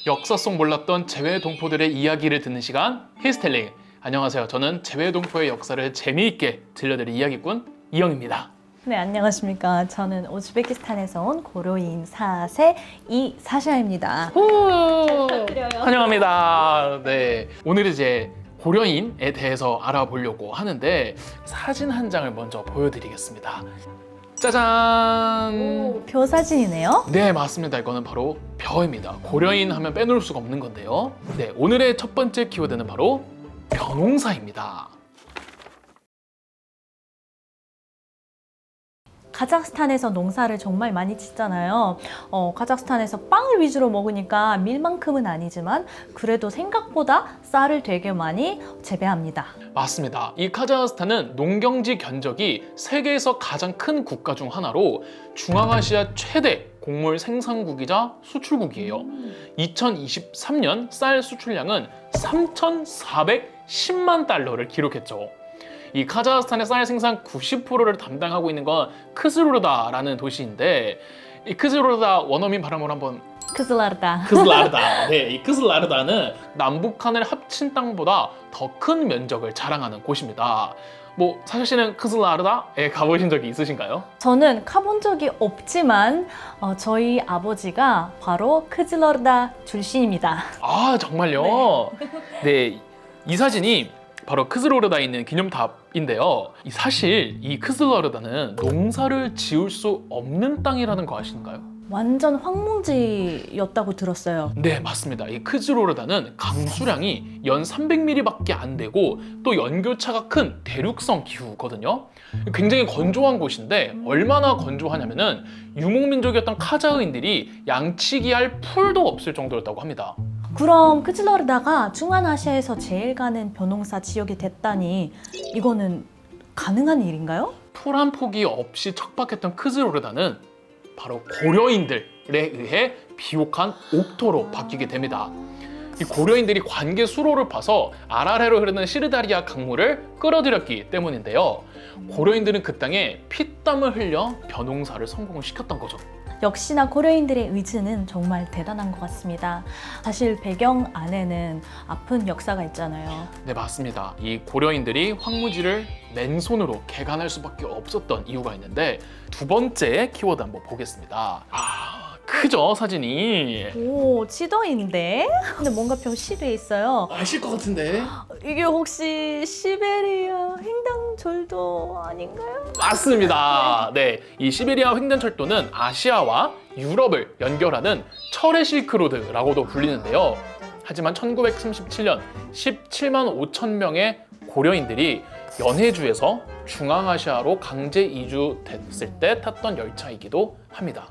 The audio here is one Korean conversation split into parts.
역사 속 몰랐던 재외동포들의 이야기를 듣는 시간 히스텔링. 안녕하세요. 저는 재외동포의 역사를 재미있게 들려드릴 이야기꾼 이영입니다. 네, 안녕하십니까. 저는 우즈베키스탄에서 온 고려인 4세 이사샤입니다. 부탁드려요. 환영합니다. 네, 오늘 이제 고려인에 대해서 알아보려고 하는데 사진 한 장을 먼저 보여드리겠습니다. 짜잔! 표 사진이네요. 네, 맞습니다. 이거는 바로 벼입니다. 고려인 하면 빼놓을 수가 없는 건데요. 네, 오늘의 첫 번째 키워드는 바로 벼농사입니다. 카자흐스탄에서 농사를 정말 많이 짓잖아요. 카자흐스탄에서 빵을 위주로 먹으니까 밀만큼은 아니지만 그래도 생각보다 쌀을 되게 많이 재배합니다. 맞습니다. 이 카자흐스탄은 농경지 견적이 세계에서 가장 큰 국가 중 하나로 중앙아시아 최대 곡물 생산국이자 수출국이에요. 2023년 쌀 수출량은 3,410만 달러를 기록했죠. 이 카자흐스탄의 쌀 생산 90%를 담당하고 있는 건 크스루르다라는 도시인데, 이 크스루르다 원어민 발음으로 한번 크슬라르다. 크슬라르다. 네, 이 크슬라르다는 남북한을 합친 땅보다 더 큰 면적을 자랑하는 곳입니다. 뭐 사실 씨는 크슬라르다에 가보신 적이 있으신가요? 저는 가본 적이 없지만 저희 아버지가 바로 크슬라르다 출신입니다. 아, 정말요? 네, 이 사진이 바로 크스로르다에 있는 기념탑인데요. 사실 이 크슬라르다는 농사를 지을 수 없는 땅이라는 거 아시는가요? 완전 황무지였다고 들었어요. 네, 맞습니다. 이 크즈로르다는 강수량이 연 300mm밖에 안 되고 또 연교차가 큰 대륙성 기후거든요. 굉장히 건조한 곳인데 얼마나 건조하냐면은 유목민족이었던 카자흐인들이 양치기할 풀도 없을 정도였다고 합니다. 그럼 크슬라르다가 중앙아시아에서 제일 가는 벼농사 지역이 됐다니 이거는 가능한 일인가요? 풀 한 폭이 없이 척박했던 크즈로르다는 바로 고려인들에 의해 비옥한 옥토로 바뀌게 됩니다. 이 고려인들이 관계 수로를 파서 아라레로 흐르는 시르다리아 강물을 끌어들였기 때문인데요. 고려인들은 그 땅에 피땀을 흘려 벼농사를 성공을 시켰던 거죠. 역시나 고려인들의 의지는 정말 대단한 것 같습니다. 사실 배경 안에는 아픈 역사가 있잖아요. 네, 맞습니다. 이 고려인들이 황무지를 맨손으로 개간할 수밖에 없었던 이유가 있는데, 두 번째 키워드 한번 보겠습니다. 크죠, 사진이? 오, 지도인데? 근데 뭔가 벼실에 있어요. 아실 것 같은데? 이게 혹시 시베리아 횡단절도 아닌가요? 맞습니다. 네, 이 시베리아 횡단철도는 아시아와 유럽을 연결하는 철의 실크로드라고도 불리는데요. 하지만 1937년 17만 5천 명의 고려인들이 연해주에서 중앙아시아로 강제 이주됐을 때 탔던 열차이기도 합니다.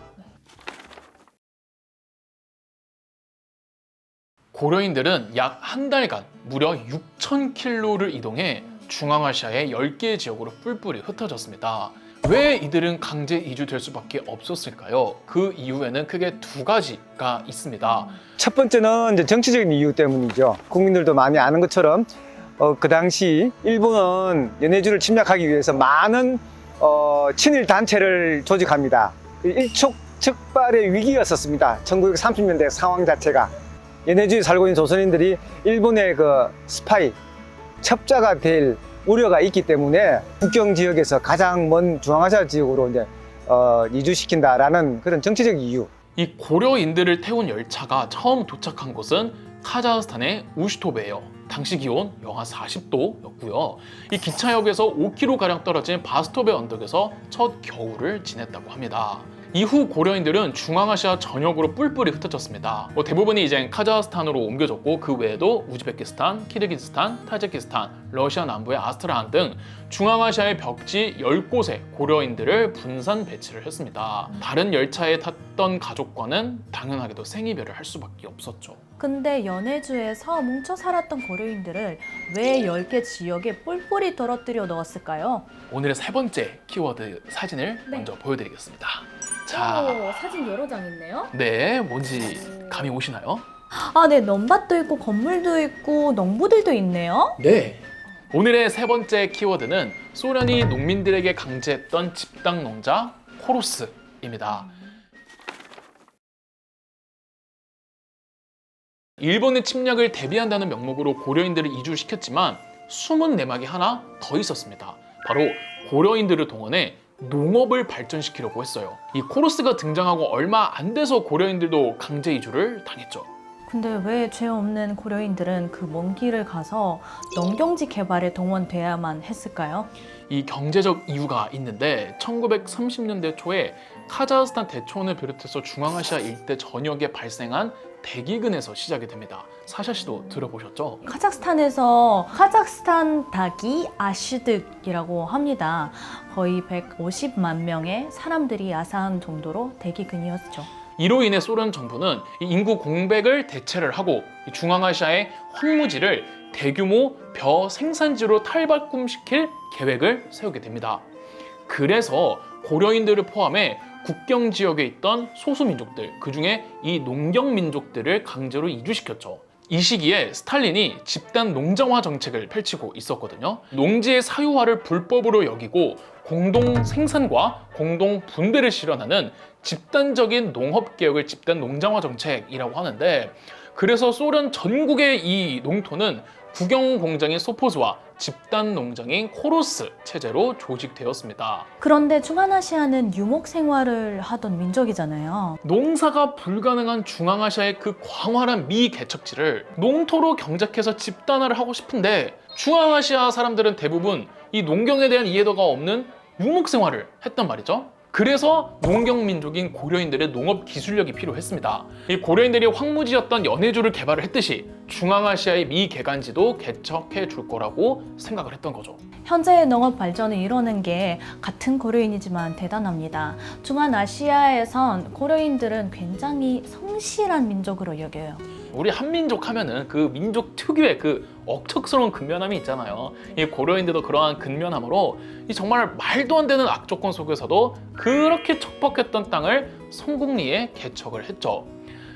고려인들은 약 한 달간 무려 6,000km를 이동해 중앙아시아의 10개의 지역으로 뿔뿔이 흩어졌습니다. 왜 이들은 강제 이주될 수밖에 없었을까요? 그 이유에는 크게 두 가지가 있습니다. 첫 번째는 이제 정치적인 이유 때문이죠. 국민들도 많이 아는 것처럼 그 당시 일본은 연해주를 침략하기 위해서 많은 친일 단체를 조직합니다. 일촉즉발의 위기였었습니다. 1930년대 상황 자체가. 연해주에 살고 있는 조선인들이 일본의 그 스파이, 첩자가 될 우려가 있기 때문에 국경 지역에서 가장 먼 중앙아시아 지역으로 이제 이주시킨다라는 그런 정치적 이유. 이 고려인들을 태운 열차가 처음 도착한 곳은 카자흐스탄의 우슈토베예요. 당시 기온 영하 40도였고요. 이 기차역에서 5km가량 떨어진 바스토베 언덕에서 첫 겨울을 지냈다고 합니다. 이후 고려인들은 중앙아시아 전역으로 뿔뿔이 흩어졌습니다. 대부분이 이제 카자흐스탄으로 옮겨졌고, 그 외에도 우즈베키스탄, 키르기즈스탄, 타지키스탄, 러시아 남부의 아스트라한 등 중앙아시아의 벽지 10곳에 고려인들을 분산 배치를 했습니다. 다른 열차에 탔던 가족과는 당연하게도 생이별을 할 수밖에 없었죠. 근데 연해주에서 뭉쳐 살았던 고려인들을 왜 10개 지역에 뿔뿔이 떨어뜨려 넣었을까요? 오늘의 세 번째 키워드 사진을 네. 먼저 보여드리겠습니다. 오, 사진 여러 장 있네요. 네, 뭔지 감이 오시나요? 아, 네, 넘밭도 있고 건물도 있고 농부들도 있네요. 네. 오늘의 세 번째 키워드는 소련이 농민들에게 강제했던 집단 농자 코로스입니다. 일본의 침략을 대비한다는 명목으로 고려인들을 이주시켰지만 숨은 내막이 하나 더 있었습니다. 바로 고려인들을 동원해 농업을 발전시키려고 했어요. 이 코로스가 등장하고 얼마 안 돼서 고려인들도 강제 이주를 당했죠. 근데 왜 죄 없는 고려인들은 그 먼 길을 가서 농경지 개발에 동원돼야만 했을까요? 이 경제적 이유가 있는데 1930년대 초에 카자흐스탄 대초원을 비롯해서 중앙아시아 일대 전역에 발생한 대기근에서 시작이 됩니다. 사샤 씨도 들어보셨죠? 카자흐스탄에서 카자흐스탄 닭이 아시득이라고 합니다. 거의 150만 명의 사람들이 야사한 정도로 대기근이었죠. 이로 인해 소련 정부는 이 인구 공백을 대체를 하고 이 중앙아시아의 황무지를 대규모 벼 생산지로 탈바꿈시킬 계획을 세우게 됩니다. 그래서 고려인들을 포함해 국경 지역에 있던 소수민족들, 그중에 이 농경민족들을 강제로 이주시켰죠. 이 시기에 스탈린이 집단 농장화 정책을 펼치고 있었거든요. 농지의 사유화를 불법으로 여기고 공동 생산과 공동 분배를 실현하는 집단적인 농업개혁을 집단 농장화 정책이라고 하는데, 그래서 소련 전국의 이 농토는 국영 공장인 소포즈와 집단 농장인 코로스 체제로 조직되었습니다. 그런데 중앙아시아는 유목 생활을 하던 민족이잖아요. 농사가 불가능한 중앙아시아의 그 광활한 미개척지를 농토로 경작해서 집단화를 하고 싶은데 중앙아시아 사람들은 대부분 이 농경에 대한 이해도가 없는 유목 생활을 했단 말이죠. 그래서 농경민족인 고려인들의 농업 기술력이 필요했습니다. 이 고려인들이 황무지였던 연해주를 개발을 했듯이 중앙아시아의 미개간지도 개척해 줄 거라고 생각을 했던 거죠. 현재의 농업 발전을 이루는 게 같은 고려인이지만 대단합니다. 중앙아시아에선 고려인들은 굉장히 성실한 민족으로 여겨요. 우리 한민족 하면은 그 민족 특유의 그 억척스러운 근면함이 있잖아요. 이 고려인들도 그러한 근면함으로 이 정말 말도 안 되는 악조건 속에서도 그렇게 척박했던 땅을 성궁리에 개척을 했죠.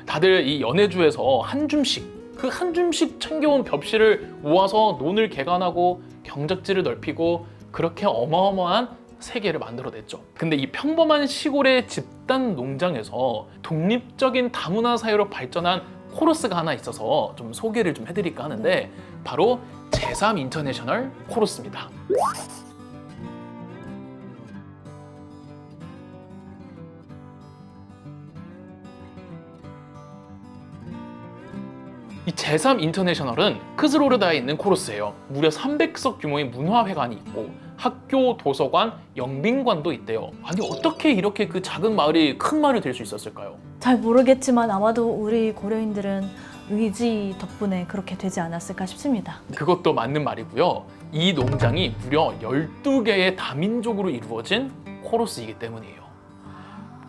다들 이 연해주에서 한 줌씩 그 한 줌씩 챙겨온 벽실을 모아서 논을 개간하고 경작지를 넓히고 그렇게 어마어마한 세계를 만들어냈죠. 근데 이 평범한 시골의 집단 농장에서 독립적인 다문화 사회로 발전한 코러스가 하나 있어서 좀 소개를 좀 해드릴까 하는데 바로 제3 인터내셔널 코러스입니다. 이 제3 인터내셔널은 크스로르다에 있는 코러스예요. 무려 300석 규모의 문화회관이 있고 학교, 도서관, 영빈관도 있대요. 아니 어떻게 이렇게 그 작은 마을이 큰 마을이 될 수 있었을까요? 잘 모르겠지만 아마도 우리 고려인들은 의지 덕분에 그렇게 되지 않았을까 싶습니다. 그것도 맞는 말이고요. 이 농장이 무려 12개의 다민족으로 이루어진 코러스이기 때문이에요.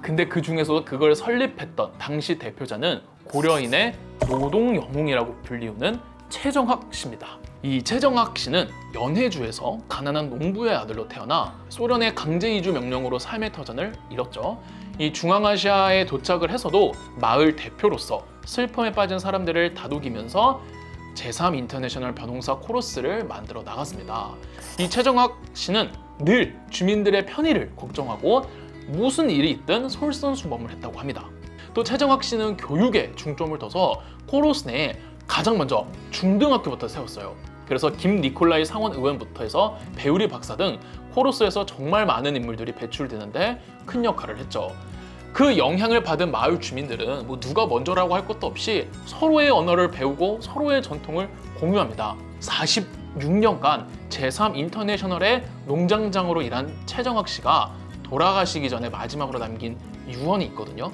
근데 그 중에서도 그걸 설립했던 당시 대표자는 고려인의 노동영웅이라고 불리우는 최정학 씨입니다. 이 최정학 씨는 연해주에서 가난한 농부의 아들로 태어나 소련의 강제 이주 명령으로 삶의 터전을 잃었죠. 이 중앙아시아에 도착을 해서도 마을 대표로서 슬픔에 빠진 사람들을 다독이면서 제3 인터내셔널 벼농사 코러스를 만들어 나갔습니다. 이 최정학 씨는 늘 주민들의 편의를 걱정하고 무슨 일이 있든 솔선수범을 했다고 합니다. 또 최정학 씨는 교육에 중점을 둬서 코러스 내에 가장 먼저 중등학교부터 세웠어요. 그래서 김 니콜라이 상원 의원부터 해서 배우리 박사 등 코러스에서 정말 많은 인물들이 배출되는데 큰 역할을 했죠. 그 영향을 받은 마을 주민들은 뭐 누가 먼저라고 할 것도 없이 서로의 언어를 배우고 서로의 전통을 공유합니다. 46년간 제3 인터내셔널의 농장장으로 일한 최정학 씨가 돌아가시기 전에 마지막으로 남긴 유언이 있거든요.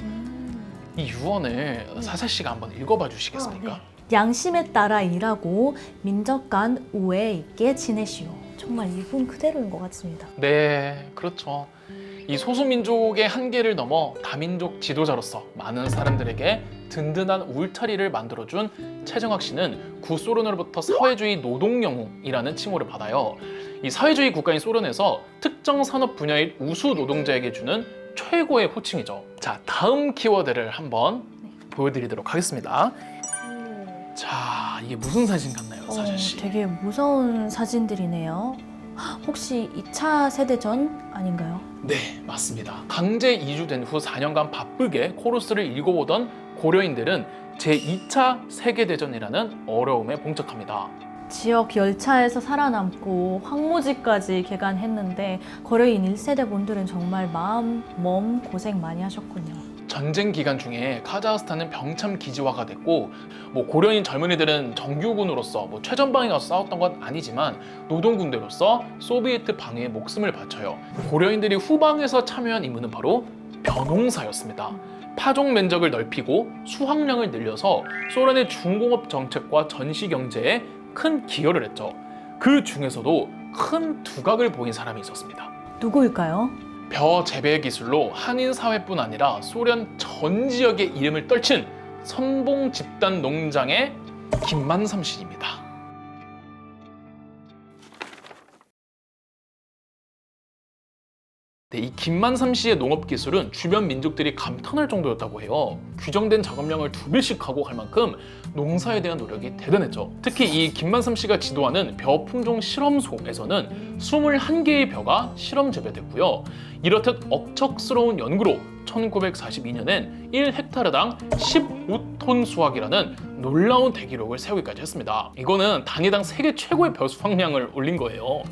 이 유언을 사사 씨가 한번 읽어봐 주시겠습니까? 양심에 따라 일하고 민족 간 우애 있게 지내시오. 정말 이분 그대로인 것 같습니다. 네, 그렇죠. 이 소수민족의 한계를 넘어 다민족 지도자로서 많은 사람들에게 든든한 울타리를 만들어준 최정학 씨는 구소련으로부터 사회주의 노동영웅이라는 칭호를 받아요. 이 사회주의 국가인 소련에서 특정 산업 분야의 우수 노동자에게 주는 최고의 호칭이죠. 자, 다음 키워드를 한번 보여드리도록 하겠습니다. 자, 이게 무슨 사진 같나요, 사샤 씨? 되게 무서운 사진들이네요. 혹시 2차 세대전 아닌가요? 네, 맞습니다. 강제 이주된 후 4년간 바쁘게 코러스를 읽어보던 고려인들은 제2차 세계대전이라는 어려움에 봉착합니다. 지역 열차에서 살아남고 황무지까지 개간했는데 고려인 1세대 분들은 정말 마음, 몸 고생 많이 하셨군요. 전쟁 기간 중에 카자흐스탄은 병참 기지화가 됐고 고려인 젊은이들은 정규군으로서 최전방에 가서 싸웠던 건 아니지만 노동군대로서 소비에트 방위에 목숨을 바쳐요. 고려인들이 후방에서 참여한 임무는 바로 벼농사였습니다. 파종 면적을 넓히고 수확량을 늘려서 소련의 중공업 정책과 전시 경제에 큰 기여를 했죠. 그 중에서도 큰 두각을 보인 사람이 있었습니다. 누구일까요? 벼 재배 기술로 한인 사회뿐 아니라 소련 전 지역의 이름을 떨친 선봉 집단 농장의 김만삼 씨입니다. 이 김만삼 씨의 농업 기술은 주변 민족들이 감탄할 정도였다고 해요. 규정된 작업량을 2배씩 하고 할 만큼 농사에 대한 노력이 대단했죠. 특히 이 김만삼 씨가 지도하는 벼 품종 실험소에서는 21개의 벼가 실험 재배됐고요. 이렇듯 억척스러운 연구로 1942년엔 1헥타르당 15톤 수확이라는 놀라운 대기록을 세우기까지 했습니다. 이거는 단위당 세계 최고의 벼 수확량을 올린 거예요.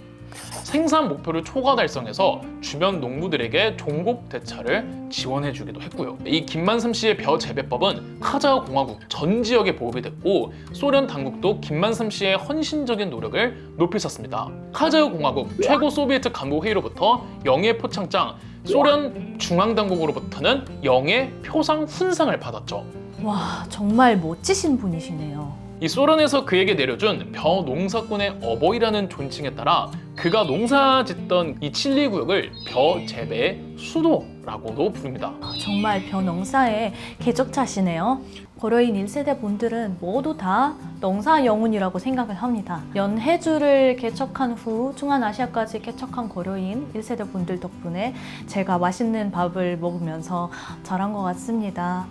생산 목표를 초과 달성해서 주변 농부들에게 종곡 대차를 지원해주기도 했고요. 이 김만삼 씨의 벼 재배법은 카자흐 공화국 전 지역에 보급이 됐고 소련 당국도 김만삼 씨의 헌신적인 노력을 높이 샀습니다. 카자흐 공화국 최고 소비에트 간부 회의로부터 영예 표창장, 소련 중앙 당국으로부터는 영예 표상 훈상을 받았죠. 와, 정말 멋지신 분이시네요. 이 소련에서 그에게 내려준 벼 농사꾼의 어버이라는 존칭에 따라 그가 농사짓던 이 칠리 구역을 벼 재배의 수도라고도 부릅니다. 정말 벼농사의 개척자시네요. 고려인 1세대 분들은 모두 다 농사 영웅이라고 생각을 합니다. 연해주를 개척한 후 중앙아시아까지 개척한 고려인 1세대 분들 덕분에 제가 맛있는 밥을 먹으면서 자란 것 같습니다.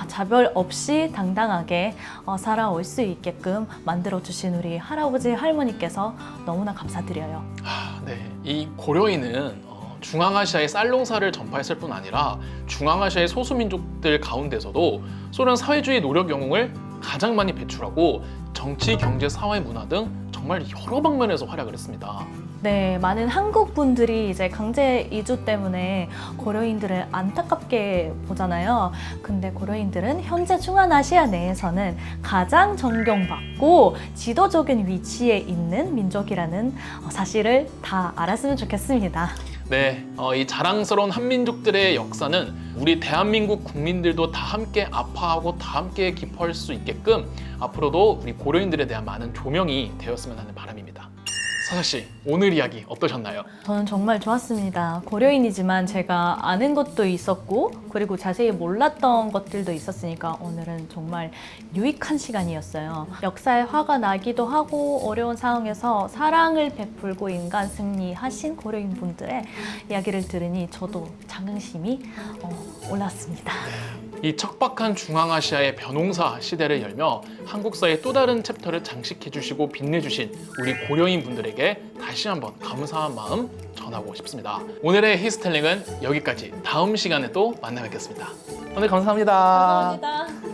자별 없이 당당하게 살아올 수 있게끔 만들어주신 우리 할아버지 할머니께서 너무나 감사드려요. 네, 이 고려인은 중앙아시아의 쌀 농사를 전파했을 뿐 아니라 중앙아시아의 소수민족들 가운데서도 소련 사회주의 노력 영웅을 가장 많이 배출하고 정치, 경제, 사회, 문화 등 정말 여러 방면에서 활약을 했습니다. 네, 많은 한국 분들이 이제 강제 이주 때문에 고려인들을 안타깝게 보잖아요. 근데 고려인들은 현재 중앙아시아 내에서는 가장 존경받고 지도적인 위치에 있는 민족이라는 사실을 다 알았으면 좋겠습니다. 네, 이 자랑스러운 한민족들의 역사는 우리 대한민국 국민들도 다 함께 아파하고 다 함께 기뻐할 수 있게끔 앞으로도 우리 고려인들에 대한 많은 조명이 되었으면 하는 바람입니다. 사샤 씨, 오늘 이야기 어떠셨나요? 저는 정말 좋았습니다. 고려인이지만 제가 아는 것도 있었고 그리고 자세히 몰랐던 것들도 있었으니까 오늘은 정말 유익한 시간이었어요. 역사에 화가 나기도 하고 어려운 상황에서 사랑을 베풀고 인간 승리하신 고려인 분들의 이야기를 들으니 저도 자긍심이 올랐습니다. 이 척박한 중앙아시아의 벼농사 시대를 열며 한국사의 또 다른 챕터를 장식해 주시고 빛내주신 우리 고려인 분들에게 다시 한번 감사한 마음 전하고 싶습니다. 오늘의 히스텔링은 여기까지. 다음 시간에 또 만나 뵙겠습니다. 오늘 감사합니다. 감사합니다.